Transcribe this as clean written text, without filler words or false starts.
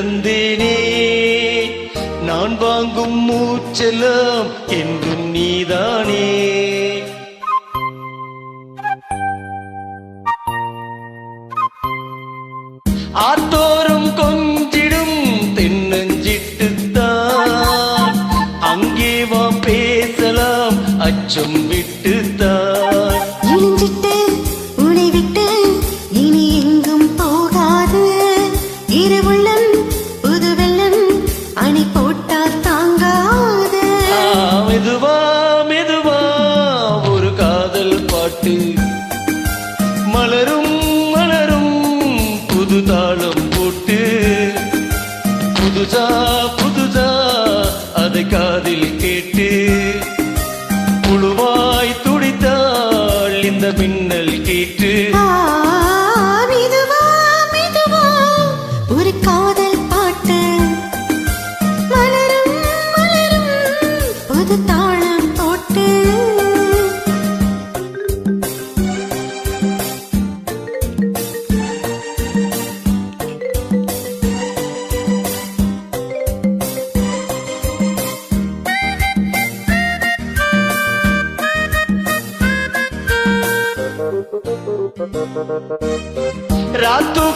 இழந்தேனே நான் வாங்கும் மூச்செல்லாம் என்றும் நீதானே. ஆத்தோறும் கொஞ்சிடும் தென்னஞ்சிட்டுத்தான் அங்கே வா பேசலாம் அச்சம் விட்டுத்தான். இழிஞ்சிட்டு உனை விட்டு இனி எங்கும் போகாது இருவுள்ளம் புது வெள்ளம் அணை போட்டால் தாங்காது. மெதுவா மெதுவா ஒரு காதல் பாட்டு மலரும் மலரும் புது தாளம் போட்டு புதுசா புதுசா அதை காதில் கேட்டு புழுவாய் துடித்தாள் இந்த மின்னல் கேட்டு. மெதுவா மெதுவா ஒரு காதல் பாட்டு மலரும் மலரும் புது தாளம் போட்டு. रातों